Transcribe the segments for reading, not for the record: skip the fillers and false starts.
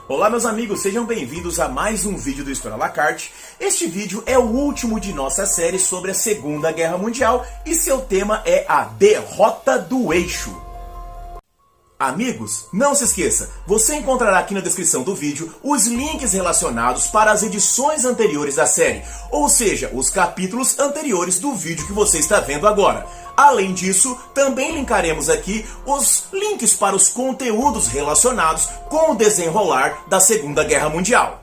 Olá meus amigos, sejam bem-vindos a mais um vídeo do História à la Carte. Este vídeo é o último de nossa série sobre a Segunda Guerra Mundial e seu tema é a derrota do eixo. Amigos, não se esqueça, você encontrará aqui na descrição do vídeo os links relacionados para as edições anteriores da série, ou seja, os capítulos anteriores do vídeo que você está vendo agora. Além disso, também linkaremos aqui os links para os conteúdos relacionados com o desenrolar da Segunda Guerra Mundial.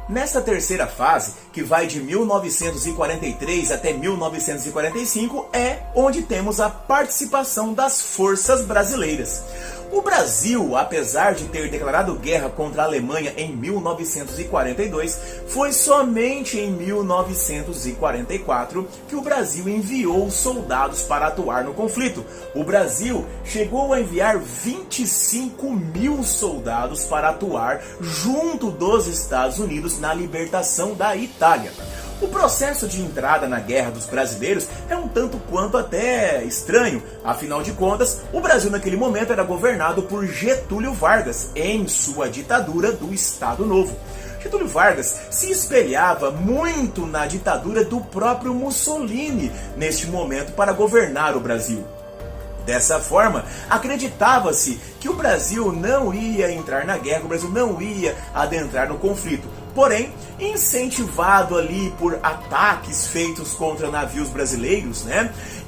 Nesta terceira fase, que vai de 1943 até 1945, é onde temos a participação das forças brasileiras. O Brasil, apesar de ter declarado guerra contra a Alemanha em 1942, foi somente em 1944 que o Brasil enviou soldados para atuar no conflito. O Brasil chegou a enviar 25 mil soldados para atuar junto dos Estados Unidos na libertação da Itália. O processo de entrada na guerra dos brasileiros é um tanto quanto até estranho, afinal de contas, o Brasil naquele momento era governado por Getúlio Vargas, em sua ditadura do Estado Novo. Getúlio Vargas se espelhava muito na ditadura do próprio Mussolini neste momento para governar o Brasil. Dessa forma, acreditava-se que o Brasil não ia entrar na guerra, o Brasil não ia adentrar no conflito. Porém, incentivado ali por ataques feitos contra navios brasileiros,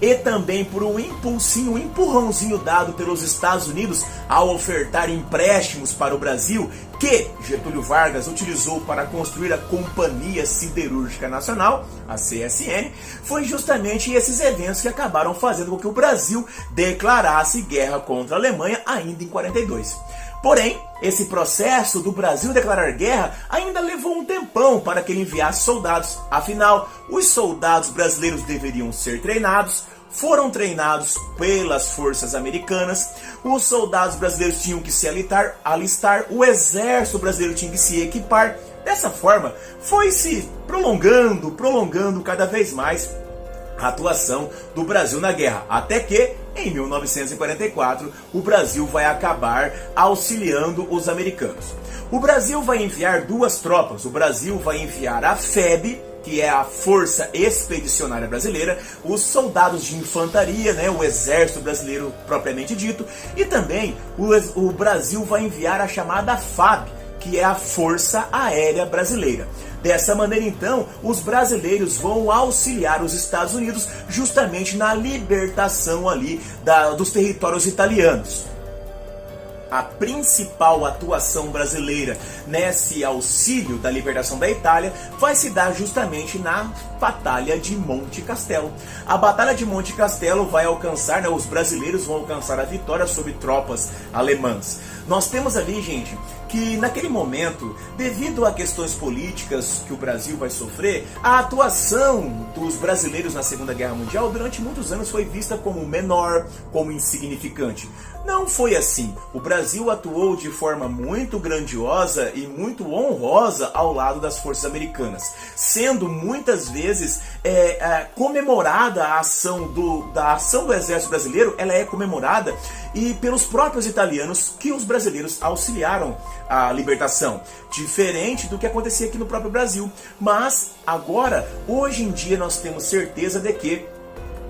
e também por um empurrãozinho dado pelos Estados Unidos ao ofertar empréstimos para o Brasil, que Getúlio Vargas utilizou para construir a Companhia Siderúrgica Nacional, a CSN, foi justamente esses eventos que acabaram fazendo com que o Brasil declarasse guerra contra a Alemanha ainda em 42. Porém, esse processo do Brasil declarar guerra ainda levou um tempão para que ele enviasse soldados. Afinal, os soldados brasileiros deveriam ser treinados, foram treinados pelas forças americanas, os soldados brasileiros tinham que se alistar, o exército brasileiro tinha que se equipar. Dessa forma, foi se prolongando cada vez mais a atuação do Brasil na guerra, até que em 1944 o Brasil vai acabar auxiliando os americanos. O Brasil vai enviar duas tropas, o Brasil vai enviar a FEB, que é a Força Expedicionária Brasileira, os soldados de infantaria, o exército brasileiro propriamente dito, e também o Brasil vai enviar a chamada FAB, que é a Força Aérea Brasileira. Dessa maneira, então, os brasileiros vão auxiliar os Estados Unidos justamente na libertação ali dos territórios italianos. A principal atuação brasileira nesse auxílio da libertação da Itália vai se dar justamente na Batalha de Monte Castelo. A Batalha de Monte Castelo vai alcançar, os brasileiros vão alcançar a vitória sobre tropas alemãs. Nós temos ali, gente, que naquele momento, devido a questões políticas que o Brasil vai sofrer, a atuação dos brasileiros na Segunda Guerra Mundial durante muitos anos foi vista como menor, como insignificante. Não foi assim. O Brasil atuou de forma muito grandiosa e muito honrosa ao lado das forças americanas, sendo muitas vezes comemorada a ação do exército brasileiro, ela é comemorada e pelos próprios italianos que os brasileiros auxiliaram a libertação, diferente do que acontecia aqui no próprio Brasil. Mas agora, hoje em dia, nós temos certeza de que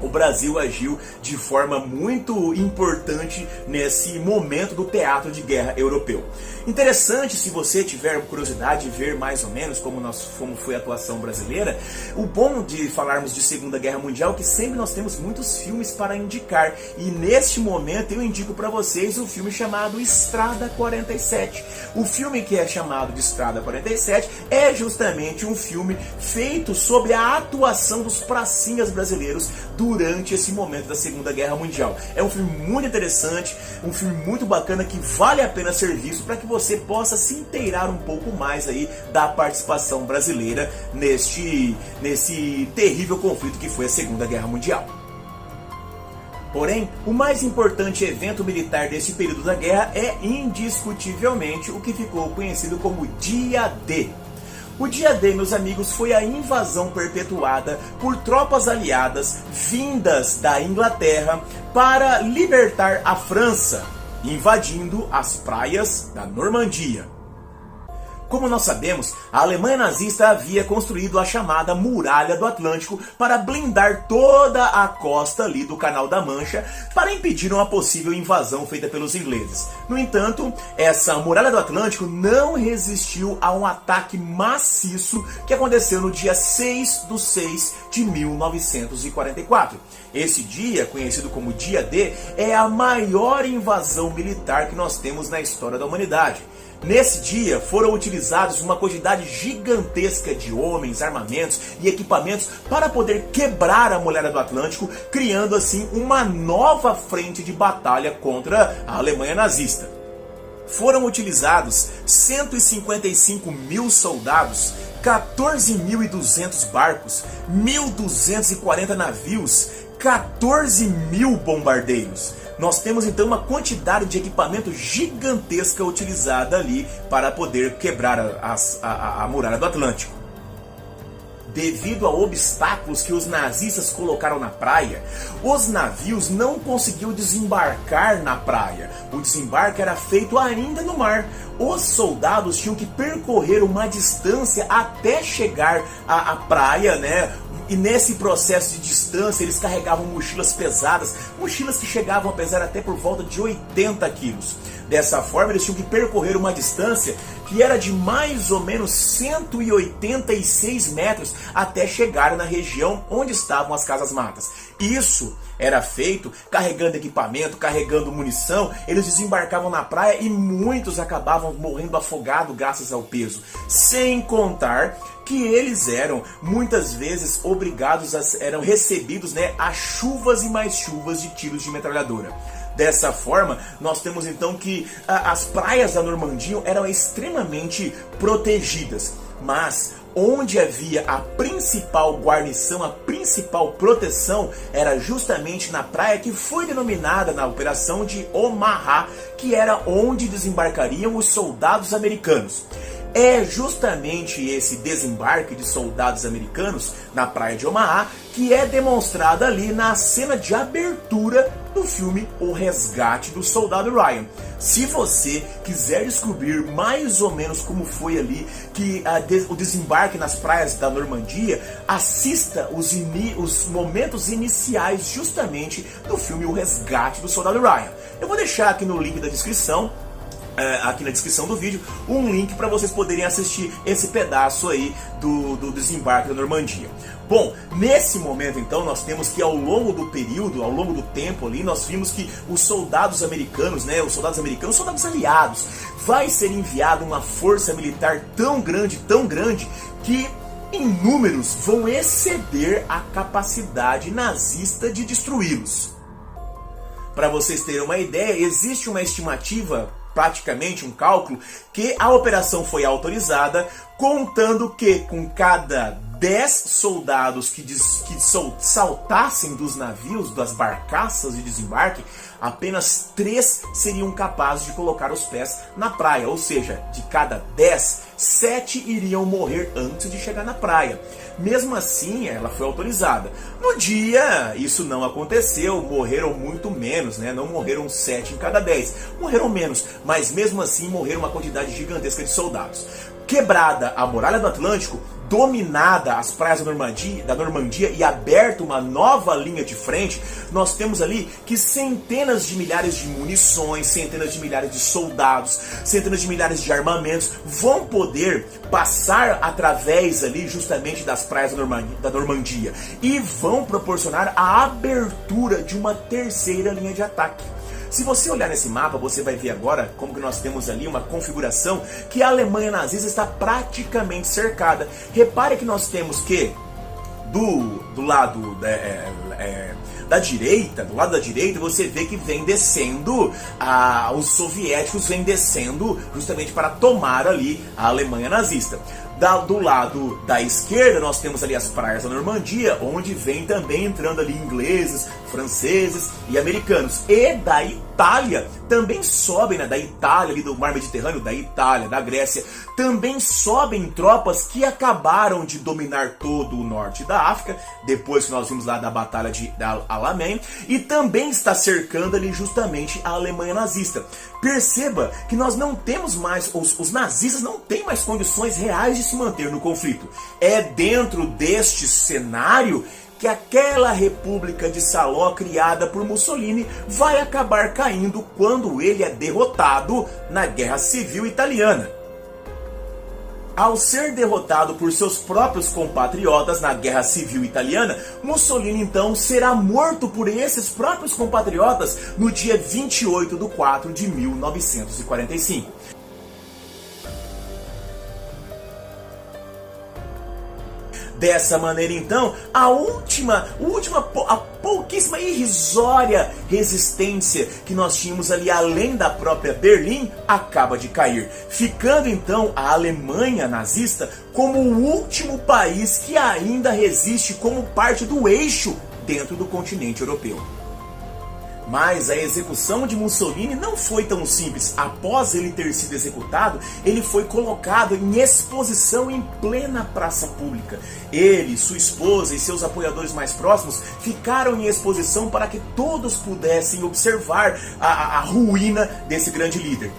o Brasil agiu de forma muito importante nesse momento do teatro de guerra europeu. Interessante, se você tiver curiosidade de ver mais ou menos como foi a atuação brasileira, o bom de falarmos de Segunda Guerra Mundial é que sempre nós temos muitos filmes para indicar. E neste momento eu indico para vocês o filme chamado Estrada 47. O filme que é chamado de Estrada 47 é justamente um filme feito sobre a atuação dos pracinhas brasileiros durante esse momento da Segunda Guerra Mundial. É um filme muito interessante, um filme muito bacana que vale a pena ser visto para que você possa se inteirar um pouco mais aí da participação brasileira nesse terrível conflito que foi a Segunda Guerra Mundial. Porém, o mais importante evento militar desse período da guerra é indiscutivelmente o que ficou conhecido como Dia D. O Dia D, meus amigos, foi a invasão perpetuada por tropas aliadas vindas da Inglaterra para libertar a França. invadindo as praias da Normandia. Como nós sabemos, a Alemanha nazista havia construído a chamada Muralha do Atlântico para blindar toda a costa ali do Canal da Mancha para impedir uma possível invasão feita pelos ingleses. No entanto, essa Muralha do Atlântico não resistiu a um ataque maciço que aconteceu no dia 6/6/1944. Esse dia, conhecido como Dia D, é a maior invasão militar que nós temos na história da humanidade. Nesse dia foram utilizados uma quantidade gigantesca de homens, armamentos e equipamentos para poder quebrar a Muralha do Atlântico, criando assim uma nova frente de batalha contra a Alemanha nazista. Foram utilizados 155 mil soldados, 14.200 barcos, 1.240 navios, 14 mil bombardeiros. Nós temos então uma quantidade de equipamento gigantesca utilizada ali para poder quebrar a Muralha do Atlântico. Devido a obstáculos que os nazistas colocaram na praia, os navios não conseguiam desembarcar na praia. O desembarque era feito ainda no mar. Os soldados tinham que percorrer uma distância até chegar à praia, né? E nesse processo de distância eles carregavam mochilas pesadas, mochilas que chegavam a pesar até por volta de 80 quilos. Dessa forma eles tinham que percorrer uma distância que era de mais ou menos 186 metros até chegar na região onde estavam as casas-matas. Isso era feito carregando equipamento, carregando munição. Eles desembarcavam na praia e muitos acabavam morrendo afogados graças ao peso. Sem contar que eles eram muitas vezes eram recebidos, né, a chuvas e mais chuvas de tiros de metralhadora. Dessa forma, nós temos então que as praias da Normandia eram extremamente protegidas, mas onde havia a principal guarnição, a principal proteção, era justamente na praia que foi denominada na Operação de Omaha, que era onde desembarcariam os soldados americanos. É justamente esse desembarque de soldados americanos na praia de Omaha que é demonstrado ali na cena de abertura do filme O Resgate do Soldado Ryan. Se você quiser descobrir mais ou menos como foi ali o desembarque nas praias da Normandia, assista os momentos iniciais justamente do filme O Resgate do Soldado Ryan. Eu vou deixar aqui no link da descrição, aqui na descrição do vídeo, um link para vocês poderem assistir esse pedaço aí do desembarque da Normandia. Bom, nesse momento então nós temos que ao longo do período, ao longo do tempo ali, nós vimos que os soldados americanos, os soldados aliados, vai ser enviada uma força militar tão grande, que em números vão exceder a capacidade nazista de destruí-los. Para vocês terem uma ideia, existe uma estimativa, praticamente um cálculo, que a operação foi autorizada contando que com cada 10 soldados que saltassem dos navios, das barcaças de desembarque, apenas 3 seriam capazes de colocar os pés na praia. Ou seja, de cada 10, 7 iriam morrer antes de chegar na praia. Mesmo assim, ela foi autorizada. No dia, isso não aconteceu, morreram muito menos, não morreram 7 em cada 10, morreram menos, mas mesmo assim morreram uma quantidade gigantesca de soldados. Quebrada a Muralha do Atlântico, dominada as praias da Normandia e aberta uma nova linha de frente, nós temos ali que centenas de milhares de munições, centenas de milhares de soldados, centenas de milhares de armamentos vão poder passar através ali justamente das praias da Normandia e vão proporcionar a abertura de uma terceira linha de ataque. Se você olhar nesse mapa, você vai ver agora como que nós temos ali uma configuração que a Alemanha nazista está praticamente cercada. Repare que nós temos que do lado da direita, você vê que vem descendo, os soviéticos vêm descendo justamente para tomar ali a Alemanha nazista. Do lado da esquerda nós temos ali as praias da Normandia, onde vem também entrando ali ingleses, franceses e americanos. E da Itália também sobem, né, da Itália, ali do mar Mediterrâneo, da Itália, da Grécia, também sobem tropas que acabaram de dominar todo o norte da África, depois que nós vimos lá da Batalha de Alamein, e também está cercando ali justamente a Alemanha nazista. Perceba que nós não temos mais, os nazistas não têm mais condições reais de se manter no conflito. É dentro deste cenário que aquela República de Saló criada por Mussolini vai acabar caindo quando ele é derrotado na Guerra Civil Italiana. Ao ser derrotado por seus próprios compatriotas na Guerra Civil Italiana, Mussolini então será morto por esses próprios compatriotas no dia 28 de 4 de 1945. Dessa maneira, então, a pouquíssima irrisória resistência que nós tínhamos ali além da própria Berlim acaba de cair, ficando então a Alemanha nazista como o último país que ainda resiste como parte do eixo dentro do continente europeu. Mas a execução de Mussolini não foi tão simples. Após ele ter sido executado, ele foi colocado em exposição em plena praça pública. Ele, sua esposa e seus apoiadores mais próximos ficaram em exposição para que todos pudessem observar a ruína desse grande líder.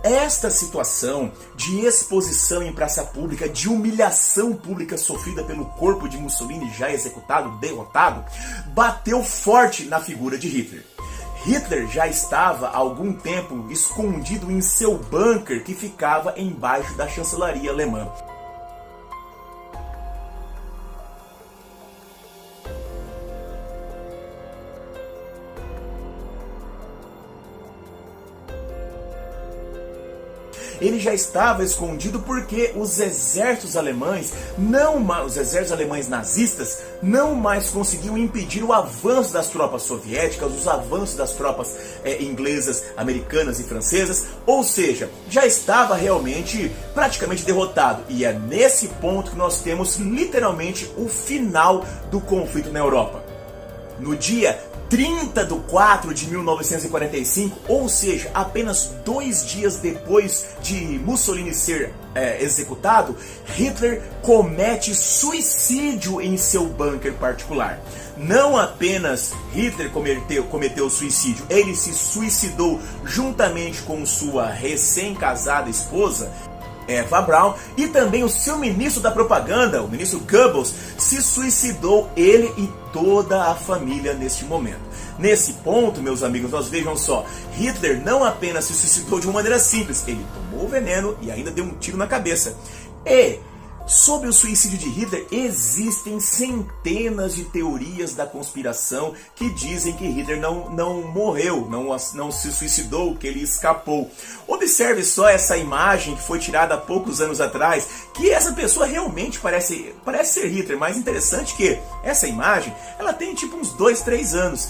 Esta situação de exposição em praça pública, de humilhação pública sofrida pelo corpo de Mussolini já executado, derrotado, bateu forte na figura de Hitler. Hitler já estava há algum tempo escondido em seu bunker que ficava embaixo da chancelaria alemã. Ele já estava escondido porque os exércitos alemães nazistas não mais conseguiam impedir o avanço das tropas soviéticas, os avanços das tropas inglesas, americanas e francesas, ou seja, já estava realmente praticamente derrotado. E é nesse ponto que nós temos literalmente o final do conflito na Europa. No dia 30 de 4 de 1945, ou seja, apenas 2 dias depois de Mussolini ser executado, Hitler comete suicídio em seu bunker particular. Não apenas Hitler cometeu suicídio, ele se suicidou juntamente com sua recém-casada esposa, Eva Braun, e também o seu ministro da propaganda, o ministro Goebbels, se suicidou, ele e toda a família neste momento. Nesse ponto, meus amigos, nós vejam só, Hitler não apenas se suicidou de uma maneira simples, ele tomou o veneno e ainda deu um tiro na cabeça. E sobre o suicídio de Hitler, existem centenas de teorias da conspiração que dizem que Hitler não morreu, não se suicidou, que ele escapou. Observe só essa imagem que foi tirada há poucos anos atrás, que essa pessoa realmente parece ser Hitler. Mais interessante que essa imagem, ela tem tipo uns 2, 3 anos.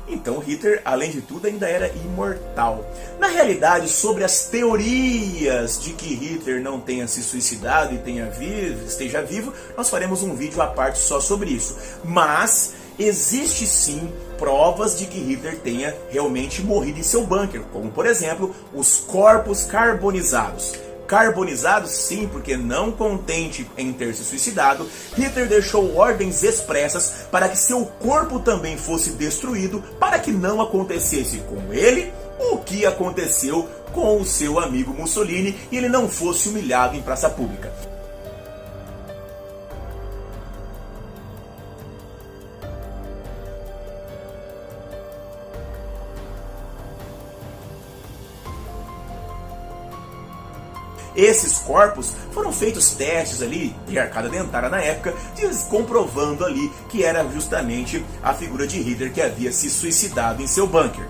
Então Hitler, além de tudo, ainda era imortal. Na realidade, sobre as teorias de que Hitler não tenha se suicidado e esteja vivo, nós faremos um vídeo à parte só sobre isso. Mas existe sim provas de que Hitler tenha realmente morrido em seu bunker, como por exemplo, os corpos carbonizados. Carbonizados, sim, porque não contente em ter se suicidado, Hitler deixou ordens expressas para que seu corpo também fosse destruído, para que não acontecesse com ele o que aconteceu com o seu amigo Mussolini e ele não fosse humilhado em praça pública. Esses corpos foram feitos testes ali de arcada dentária na época, comprovando ali que era justamente a figura de Hitler que havia se suicidado em seu bunker.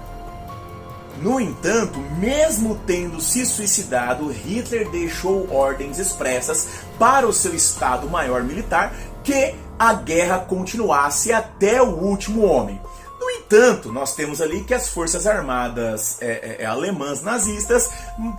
No entanto, mesmo tendo se suicidado, Hitler deixou ordens expressas para o seu Estado-Maior militar que a guerra continuasse até o último homem. No Portanto, nós temos ali que as forças armadas alemãs nazistas,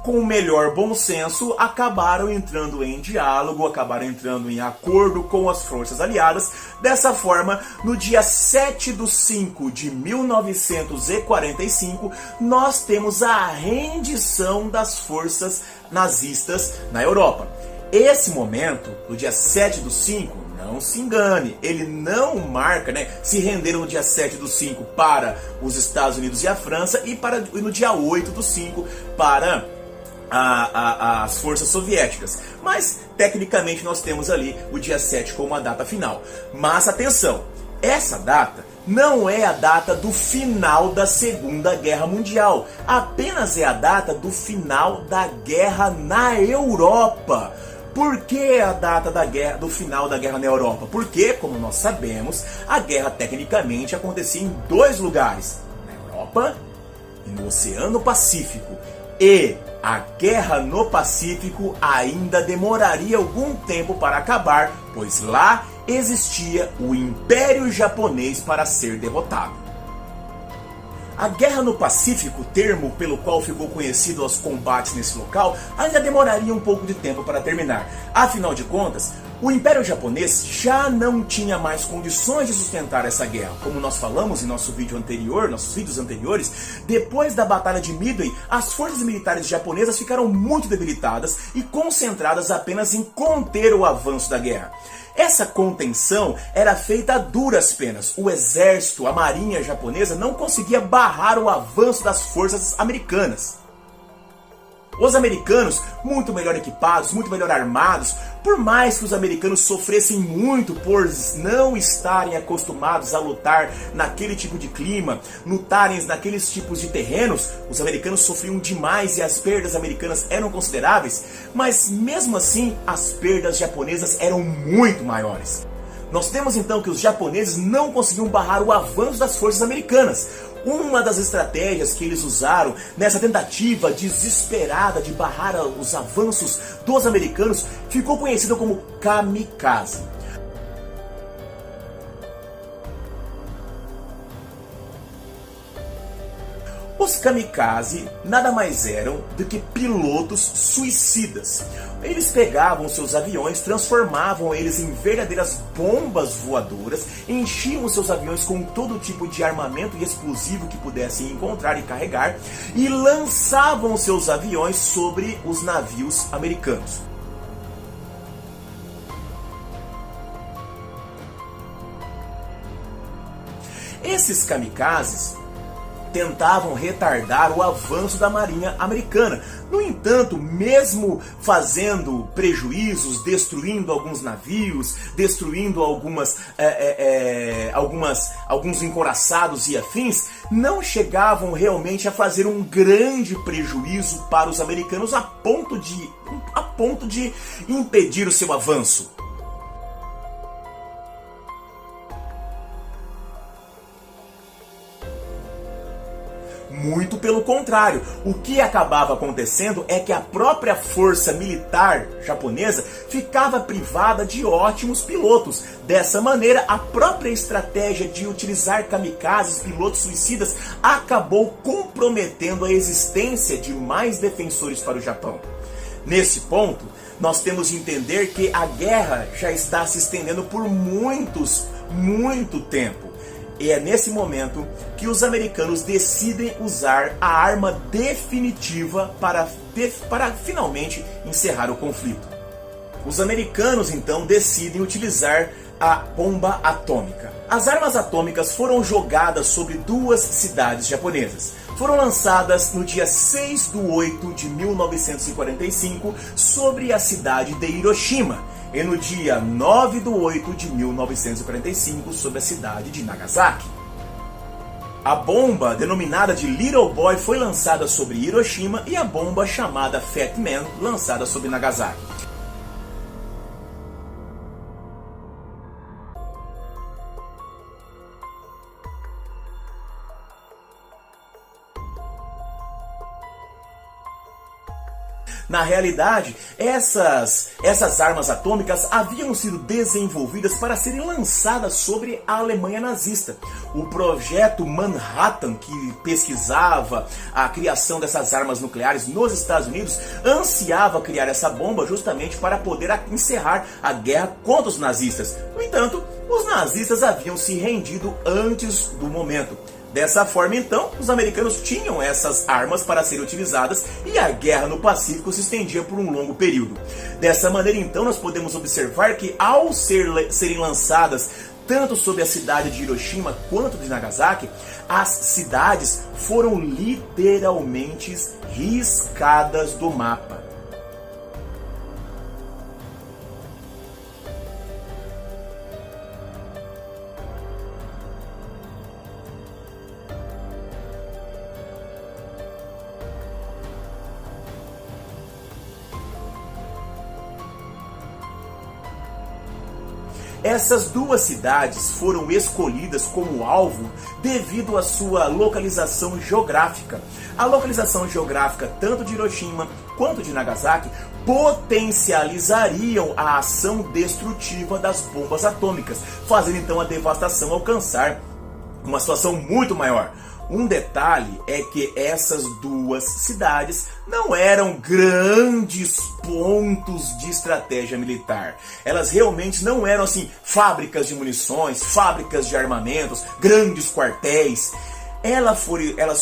com o melhor bom senso, acabaram entrando em diálogo, acabaram entrando em acordo com as forças aliadas. Dessa forma, no dia 7/5/1945, nós temos a rendição das forças nazistas na Europa. Esse momento, no dia 7/5, não se engane, ele não marca, se renderam no dia 7/5 para os Estados Unidos e a França e no dia 8/5 para as forças soviéticas. Mas, tecnicamente, nós temos ali o dia 7 como a data final. Mas, atenção, essa data não é a data do final da Segunda Guerra Mundial. Apenas é a data do final da guerra na Europa. Por que a data do final da guerra na Europa? Porque, como nós sabemos, a guerra tecnicamente acontecia em dois lugares, na Europa e no Oceano Pacífico. E a guerra no Pacífico ainda demoraria algum tempo para acabar, pois lá existia o Império Japonês para ser derrotado. A guerra no Pacífico, termo pelo qual ficou conhecido os combates nesse local, ainda demoraria um pouco de tempo para terminar. Afinal de contas, o Império Japonês já não tinha mais condições de sustentar essa guerra. Como nós falamos em nossos vídeos anteriores, depois da Batalha de Midway, as forças militares japonesas ficaram muito debilitadas e concentradas apenas em conter o avanço da guerra. Essa contenção era feita a duras penas. O exército, a marinha japonesa não conseguia barrar o avanço das forças americanas. Os americanos, muito melhor equipados, muito melhor armados, por mais que os americanos sofressem muito por não estarem acostumados a lutar naquele tipo de clima, lutarem naqueles tipos de terrenos, os americanos sofriam demais e as perdas americanas eram consideráveis, mas mesmo assim as perdas japonesas eram muito maiores. Nós temos então que os japoneses não conseguiam barrar o avanço das forças americanas. Uma das estratégias que eles usaram nessa tentativa desesperada de barrar os avanços dos americanos ficou conhecida como kamikaze. Os kamikaze nada mais eram do que pilotos suicidas. Eles pegavam seus aviões, transformavam eles em verdadeiras bombas voadoras, enchiam seus aviões com todo tipo de armamento e explosivo que pudessem encontrar e carregar, e lançavam seus aviões sobre os navios americanos. Esses kamikazes tentavam retardar o avanço da marinha americana. No entanto, mesmo fazendo prejuízos, destruindo alguns navios, destruindo alguns encouraçados e afins, não chegavam realmente a fazer um grande prejuízo para os americanos a ponto de impedir o seu avanço. Muito pelo contrário, o que acabava acontecendo é que a própria força militar japonesa ficava privada de ótimos pilotos. Dessa maneira, a própria estratégia de utilizar kamikazes, pilotos suicidas, acabou comprometendo a existência de mais defensores para o Japão. Nesse ponto, nós temos de entender que a guerra já está se estendendo por muito tempo. E é nesse momento que os americanos decidem usar a arma definitiva para finalmente encerrar o conflito. Os americanos então decidem utilizar a bomba atômica. As armas atômicas foram jogadas sobre duas cidades japonesas. Foram lançadas no dia 6/8/1945 sobre a cidade de Hiroshima e no dia 9/8/1945 sobre a cidade de Nagasaki. A bomba, denominada de Little Boy, foi lançada sobre Hiroshima e a bomba chamada Fat Man, lançada sobre Nagasaki. Na realidade, essas armas atômicas haviam sido desenvolvidas para serem lançadas sobre a Alemanha nazista. O projeto Manhattan, que pesquisava a criação dessas armas nucleares nos Estados Unidos, ansiava criar essa bomba justamente para poder encerrar a guerra contra os nazistas. No entanto, os nazistas haviam se rendido antes do momento. Dessa forma, então, os americanos tinham essas armas para serem utilizadas e a guerra no Pacífico se estendia por um longo período. Dessa maneira, então, nós podemos observar que, ao serem lançadas tanto sobre a cidade de Hiroshima quanto de Nagasaki, as cidades foram literalmente riscadas do mapa. Essas duas cidades foram escolhidas como alvo devido à sua localização geográfica. A localização geográfica tanto de Hiroshima quanto de Nagasaki potencializariam a ação destrutiva das bombas atômicas, fazendo então a devastação alcançar uma situação muito maior. Um detalhe é que essas duas cidades não eram grandes pontos de estratégia militar. Elas realmente não eram assim fábricas de munições, fábricas de armamentos, grandes quartéis. Elas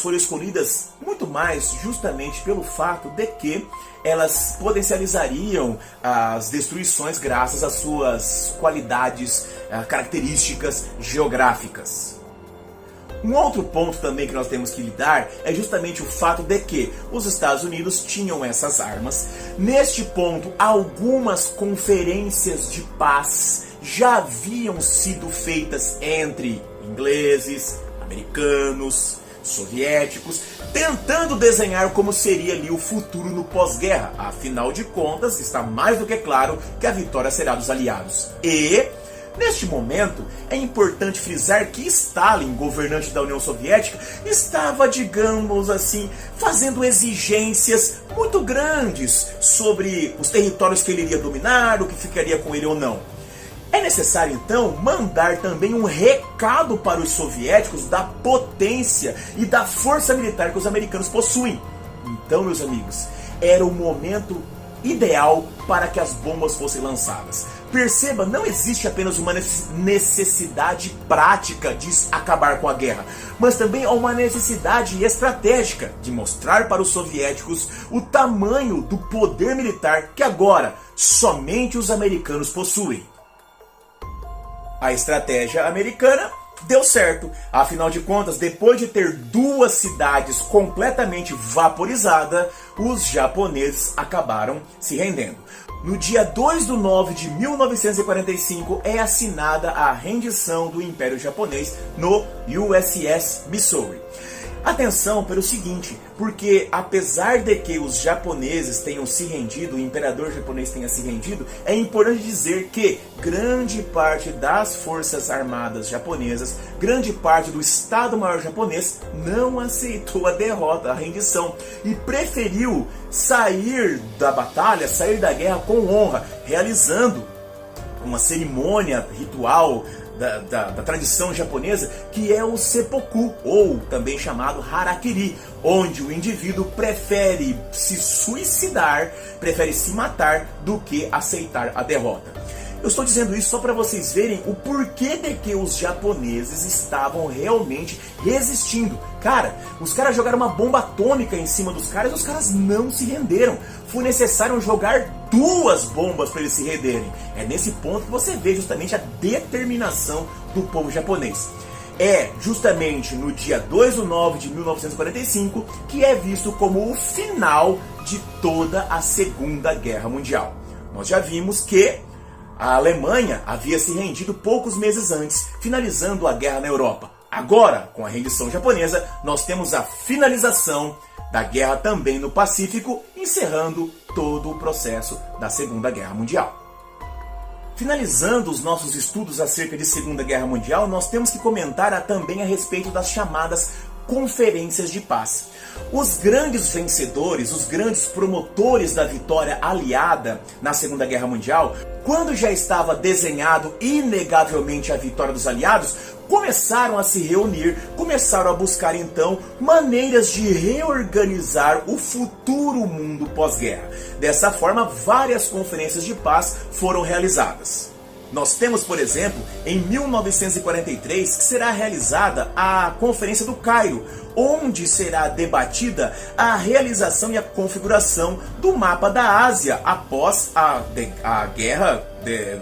foram escolhidas muito mais justamente pelo fato de que elas potencializariam as destruições graças às suas qualidades, características geográficas. Um outro ponto também que nós temos que lidar é justamente o fato de que os Estados Unidos tinham essas armas. Neste ponto, algumas conferências de paz já haviam sido feitas entre ingleses, americanos, soviéticos, tentando desenhar como seria ali o futuro no pós-guerra. Afinal de contas, está mais do que claro que a vitória será dos aliados. E neste momento, é importante frisar que Stalin, governante da União Soviética, estava, digamos assim, fazendo exigências muito grandes sobre os territórios que ele iria dominar, o que ficaria com ele ou não. É necessário, então, mandar também um recado para os soviéticos da potência e da força militar que os americanos possuem. Então, meus amigos, era o momento ideal para que as bombas fossem lançadas. Perceba, não existe apenas uma necessidade prática de acabar com a guerra, mas também uma necessidade estratégica de mostrar para os soviéticos o tamanho do poder militar que agora somente os americanos possuem. A estratégia americana deu certo. Afinal de contas, depois de ter duas cidades completamente vaporizadas, os japoneses acabaram se rendendo. No dia 2 de 9 de 1945 é assinada a rendição do Império Japonês no USS Missouri. Atenção pelo seguinte, porque apesar de que os japoneses tenham se rendido, o imperador japonês tenha se rendido, é importante dizer que grande parte das forças armadas japonesas, grande parte do Estado-Maior japonês não aceitou a derrota, a rendição, e preferiu sair da batalha, sair da guerra com honra, realizando uma cerimônia ritual da tradição japonesa, que é o seppuku, ou também chamado harakiri, onde o indivíduo prefere se suicidar, prefere se matar do que aceitar a derrota. Eu estou dizendo isso só para vocês verem o porquê de que os japoneses estavam realmente resistindo. Cara, os caras jogaram uma bomba atômica em cima dos caras e os caras não se renderam. Foi necessário jogar duas bombas para eles se renderem. É nesse ponto que você vê justamente a determinação do povo japonês. É justamente no dia 2 de 9 de 1945 que é visto como o final de toda a Segunda Guerra Mundial. Nós já vimos que a Alemanha havia se rendido poucos meses antes, finalizando a guerra na Europa. Agora, com a rendição japonesa, nós temos a finalização da guerra também no Pacífico, encerrando todo o processo da Segunda Guerra Mundial. Finalizando os nossos estudos acerca de Segunda Guerra Mundial, nós temos que comentar também a respeito das chamadas conferências de paz. Os grandes vencedores, os grandes promotores da vitória aliada na Segunda Guerra Mundial, quando já estava desenhado inegavelmente a vitória dos aliados, começaram a se reunir, começaram a buscar então maneiras de reorganizar o futuro mundo pós-guerra. Dessa forma, várias conferências de paz foram realizadas. Nós temos, por exemplo, em 1943, que será realizada a Conferência do Cairo, onde será debatida a realização e a configuração do mapa da Ásia após a guerra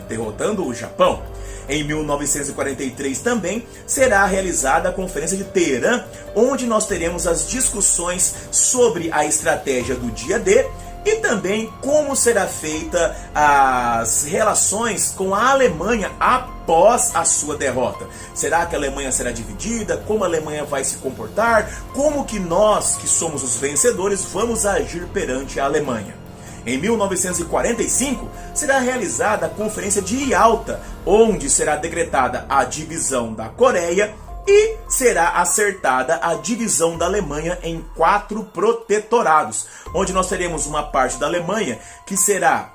derrotando o Japão. Em 1943 também será realizada a Conferência de Teherã, onde nós teremos as discussões sobre a estratégia do dia D e também como será feita as relações com a Alemanha após a sua derrota. Será que a Alemanha será dividida? Como a Alemanha vai se comportar? Como que nós, que somos os vencedores, vamos agir perante a Alemanha? Em 1945, será realizada a Conferência de Yalta, onde será decretada a divisão da Coreia e será acertada a divisão da Alemanha em 4 protetorados, onde nós teremos uma parte da Alemanha que será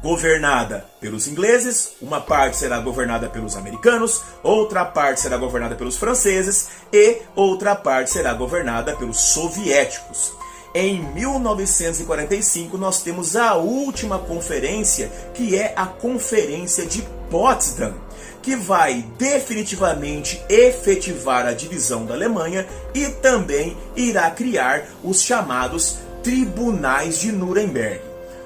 governada pelos ingleses, uma parte será governada pelos americanos, outra parte será governada pelos franceses e outra parte será governada pelos soviéticos. Em 1945, nós temos a última conferência, que é a Conferência de Potsdam, que vai definitivamente efetivar a divisão da Alemanha e também irá criar os chamados Tribunais de Nuremberg.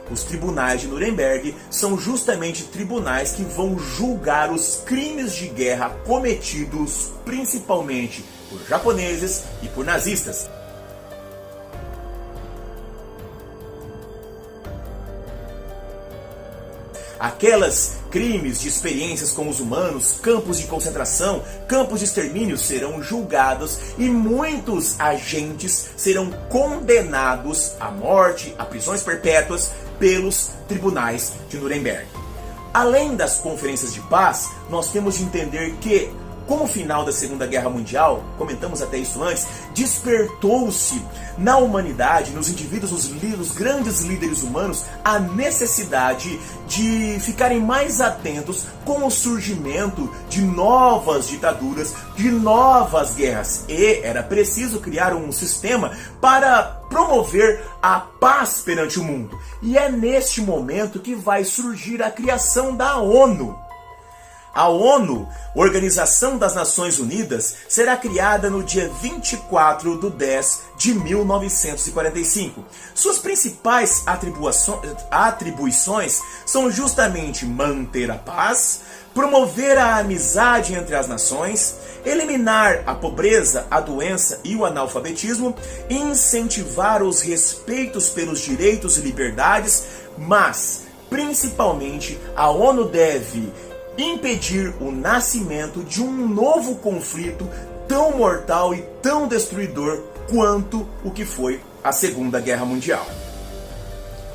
Os Tribunais de Nuremberg são justamente tribunais que vão julgar os crimes de guerra cometidos principalmente por japoneses e por nazistas. Aquelas crimes de experiências com os humanos, campos de concentração, campos de extermínio serão julgados e muitos agentes serão condenados à morte, a prisões perpétuas pelos tribunais de Nuremberg. Além das conferências de paz, nós temos de entender que, com o final da Segunda Guerra Mundial, comentamos até isso antes, despertou-se na humanidade, nos indivíduos, nos grandes líderes humanos, a necessidade de ficarem mais atentos com o surgimento de novas ditaduras, de novas guerras. E era preciso criar um sistema para promover a paz perante o mundo. E é neste momento que vai surgir a criação da ONU. A ONU, Organização das Nações Unidas, será criada no dia 24 de 10 de 1945. Suas principais atribuições são justamente manter a paz, promover a amizade entre as nações, eliminar a pobreza, a doença e o analfabetismo, incentivar os respeitos pelos direitos e liberdades, mas, principalmente, a ONU deve impedir o nascimento de um novo conflito tão mortal e tão destruidor quanto o que foi a Segunda Guerra Mundial.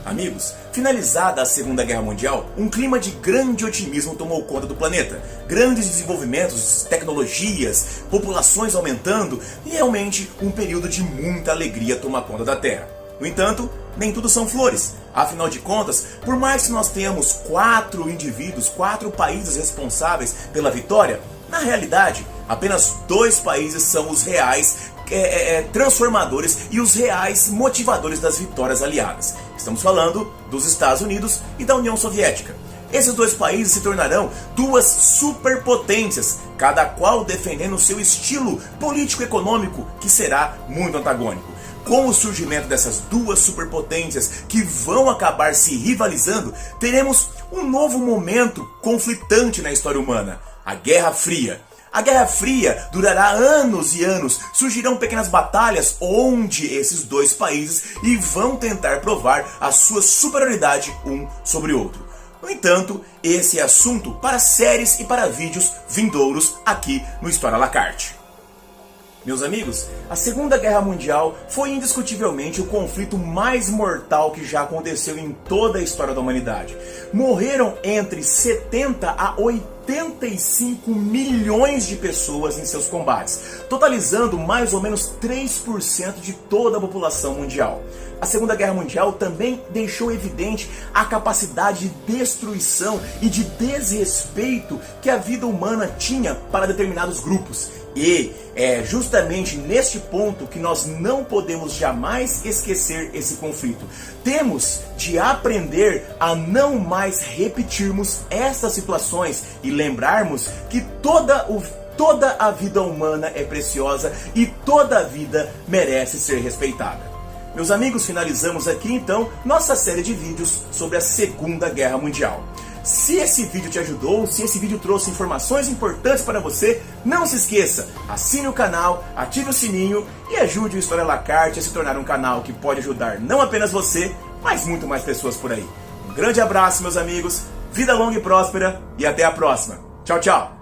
Amigos, finalizada a Segunda Guerra Mundial, um clima de grande otimismo tomou conta do planeta. Grandes desenvolvimentos, tecnologias, populações aumentando e realmente um período de muita alegria toma conta da Terra. No entanto, nem tudo são flores. Afinal de contas, por mais que nós tenhamos 4 indivíduos, 4 países responsáveis pela vitória, na realidade, apenas 2 países são os reais transformadores e os reais motivadores das vitórias aliadas. Estamos falando dos Estados Unidos e da União Soviética. Esses 2 países se tornarão 2 superpotências, cada qual defendendo seu estilo político-econômico, que será muito antagônico. Com o surgimento dessas 2 superpotências que vão acabar se rivalizando, teremos um novo momento conflitante na história humana, a Guerra Fria. A Guerra Fria durará anos e anos, surgirão pequenas batalhas onde esses 2 países vão tentar provar a sua superioridade um sobre o outro. No entanto, esse é assunto para séries e para vídeos vindouros aqui no História à la Carte. Meus amigos, a Segunda Guerra Mundial foi indiscutivelmente o conflito mais mortal que já aconteceu em toda a história da humanidade. Morreram entre 70 a 80 85 milhões de pessoas em seus combates, totalizando mais ou menos 3% de toda a população mundial. A Segunda Guerra Mundial também deixou evidente a capacidade de destruição e de desrespeito que a vida humana tinha para determinados grupos. E é justamente neste ponto que nós não podemos jamais esquecer esse conflito. Temos de aprender a não mais repetirmos essas situações e lembrarmos que toda a vida humana é preciosa e toda a vida merece ser respeitada. Meus amigos, finalizamos aqui então nossa série de vídeos sobre a Segunda Guerra Mundial. Se esse vídeo te ajudou, se esse vídeo trouxe informações importantes para você, não se esqueça, assine o canal, ative o sininho e ajude o História à la Carte a se tornar um canal que pode ajudar não apenas você, mas muito mais pessoas por aí. Um grande abraço, meus amigos, vida longa e próspera e até a próxima. Tchau, tchau!